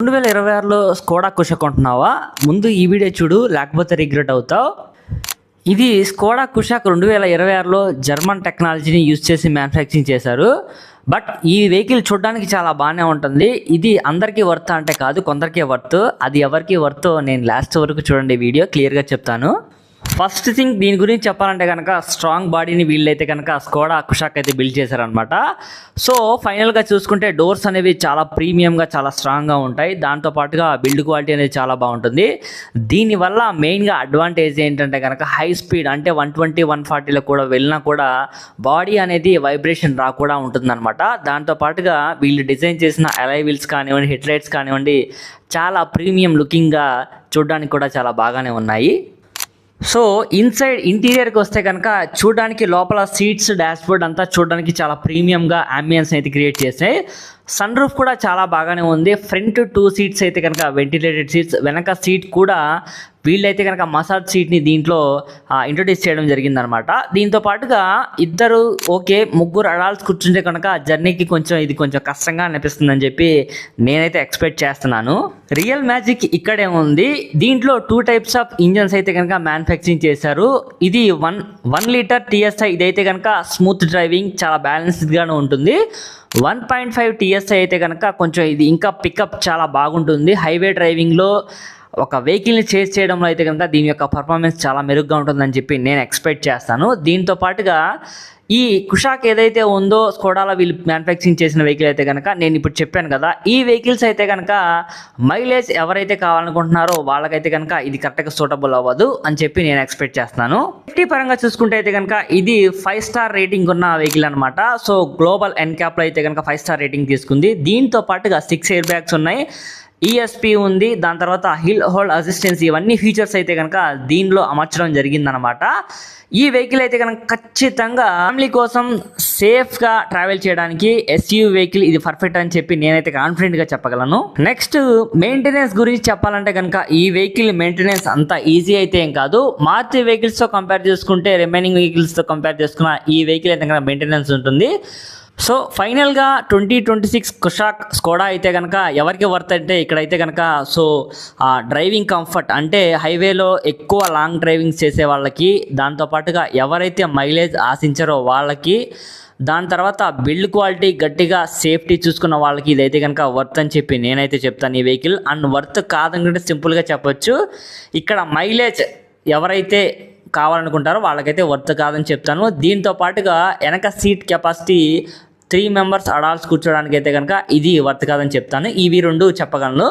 2026లో Skoda Kusha కొంటున్నావా? ముందు ఈ video చూడు, లేకపోతే రిగ్రెట్ అవుతావు. ఇది స్కోడా కుషాక్ 2026లో జర్మన్ టెక్నాలజీని యూజ్ చేసి మ్యానుఫ్యాక్చరింగ్ చేశారు. బట్ ఈ వెహికల్ చూడడానికి చాలా బాగానే ఉంటుంది. ఇది అందరికీ వర్త్ అంటే కాదు, కొందరికే వర్త్. అది ఎవరికి వర్త్ నేను లాస్ట్ వరకు చూడండి, వీడియో క్లియర్గా చెప్తాను. ఫస్ట్ థింగ్ దీని గురించి చెప్పాలంటే కనుక, స్ట్రాంగ్ బాడీని వీళ్ళైతే కనుక స్కోడా కుషాక్ అయితే బిల్డ్ చేశారనమాట. సో ఫైనల్గా చూసుకుంటే డోర్స్ అనేవి చాలా ప్రీమియంగా, చాలా స్ట్రాంగ్గా ఉంటాయి. దాంతోపాటుగా బిల్డ్ క్వాలిటీ అనేది చాలా బాగుంటుంది. దీనివల్ల మెయిన్గా అడ్వాంటేజ్ ఏంటంటే కనుక, హై స్పీడ్ అంటే 120, 140లో కూడా వెళ్ళినా కూడా బాడీ అనేది వైబ్రేషన్ రాకుండా ఉంటుందన్నమాట. దాంతోపాటుగా వీళ్ళు డిజైన్ చేసిన అలాయ్ వీల్స్ కానివ్వండి, హెడ్ లైట్స్ కానివ్వండి, చాలా ప్రీమియం లుకింగ్గా చూడడానికి కూడా చాలా బాగానే ఉన్నాయి. సో ఇన్సైడ్ ఇంటీరియర్కి వస్తే కనుక, చూడడానికి లోపల సీట్స్, డాష్బోర్డ్ అంతా చూడడానికి చాలా ప్రీమియంగా అంబియన్స్ అయితే క్రియేట్ చేసాయి. సన్ రూఫ్ కూడా చాలా బాగానే ఉంది. ఫ్రంట్ 2 సీట్స్ అయితే కనుక వెంటిలేటెడ్ సీట్స్, వెనక సీట్ కూడా వీళ్ళైతే కనుక మసాజ్ సీట్ని దీంట్లో ఇంట్రొడ్యూస్ చేయడం జరిగిందనమాట. దీంతో పాటుగా ఇద్దరు ముగ్గురు అడాల్ట్స్ కూర్చుంటే కనుక జర్నీకి ఇది కొంచెం కష్టంగా అనిపిస్తుందని చెప్పి నేనైతే ఎక్స్పెక్ట్ చేస్తున్నాను. రియల్ మ్యాజిక్ ఇక్కడే ఉంది. దీంట్లో 2 టైప్స్ ఆఫ్ ఇంజన్స్ అయితే కనుక మ్యానుఫ్యాక్చరింగ్ చేశారు. ఇది 1 లీటర్ TSI, ఇదైతే కనుక స్మూత్ డ్రైవింగ్, చాలా బ్యాలెన్స్డ్గానే ఉంటుంది. 1.5 TSI అయితే కనుక కొంచెం ఇది ఇంకా పికప్ చాలా బాగుంటుంది. హైవే డ్రైవింగ్లో ఒక వెహికల్ని చేజ్ చేయడంలో అయితే కనుక దీని యొక్క పర్ఫార్మెన్స్ చాలా మెరుగ్గా ఉంటుందని చెప్పి నేను ఎక్స్పెక్ట్ చేస్తాను. దీంతో పాటుగా ఈ కుషాక్ ఏదైతే ఉందో, స్కోడాలో వీళ్ళు మ్యానుఫ్యాక్చరింగ్ చేసిన వెహికల్ అయితే కనుక, నేను ఇప్పుడు చెప్పాను కదా, ఈ వెహికల్స్ అయితే కనుక మైలేజ్ ఎవరైతే కావాలనుకుంటున్నారో వాళ్ళకైతే కనుక ఇది కరెక్ట్గా సూటబుల్ అవ్వదు అని చెప్పి నేను ఎక్స్పెక్ట్ చేస్తున్నాను. సేఫ్టీ పరంగా చూసుకుంటే అయితే కనుక ఇది 5 స్టార్ రేటింగ్ ఉన్న వెహికల్ అనమాట. సో గ్లోబల్ ఎన్క్యాప్లో అయితే కనుక 5 స్టార్ రేటింగ్ తీసుకుంది. దీంతో పాటుగా 6 ఎయిర్ బ్యాగ్స్ ఉన్నాయి, ESP ఉంది, దాని తర్వాత హిల్ హోల్డ్ అసిస్టెన్స్, ఇవన్నీ ఫీచర్స్ అయితే కనుక దీనిలో అమర్చడం జరిగిందనమాట. ఈ వెహికల్ అయితే కనుక ఖచ్చితంగా ఫ్యామిలీ కోసం సేఫ్గా ట్రావెల్ చేయడానికి SUV వెహికల్ ఇది పర్ఫెక్ట్ అని చెప్పి నేనైతే కాన్ఫిడెంట్గా చెప్పగలను. నెక్స్ట్ మెయింటెనెన్స్ గురించి చెప్పాలంటే కనుక, ఈ వెహికల్ మెయింటెనెన్స్ అంత ఈజీ అయితే ఏం కాదు. మారుతి వెహికల్స్తో కంపేర్ చేసుకుంటే, రిమైనింగ్ వెహికల్స్తో కంపేర్ చేసుకున్న ఈ వెహికల్ అయితే కనుక మెయింటెనెన్స్ ఉంటుంది. సో ఫైనల్గా 2026 కుషాక్ స్కోడా అయితే కనుక ఎవరికి వర్త్ అంటే, ఇక్కడైతే కనుక డ్రైవింగ్ కంఫర్ట్ అంటే హైవేలో ఎక్కువ లాంగ్ డ్రైవింగ్స్ చేసే వాళ్ళకి, దాంతోపాటుగా ఎవరైతే మైలేజ్ ఆశించారో వాళ్ళకి, దాని తర్వాత బిల్డ్ క్వాలిటీ, గట్టిగా సేఫ్టీ చూసుకున్న వాళ్ళకి ఇదైతే కనుక వర్త్ అని చెప్పి నేనైతే చెప్తాను ఈ వెహికల్. అండ్ వర్త్ కాదనుకుంటే సింపుల్గా చెప్పొచ్చు, ఇక్కడ మైలేజ్ ఎవరైతే కావాలనుకుంటారో వాళ్ళకైతే వర్త్ కాదని చెప్తాను. దీంతో పాటుగా వెనక సీట్ కెపాసిటీ 3 మెంబర్స్ అడాల్ట్స్ కూర్చోడానికి అయితే కనుక ఇది వర్త్ కాదని చెప్తాను. ఇవి 2 చెప్పగలను.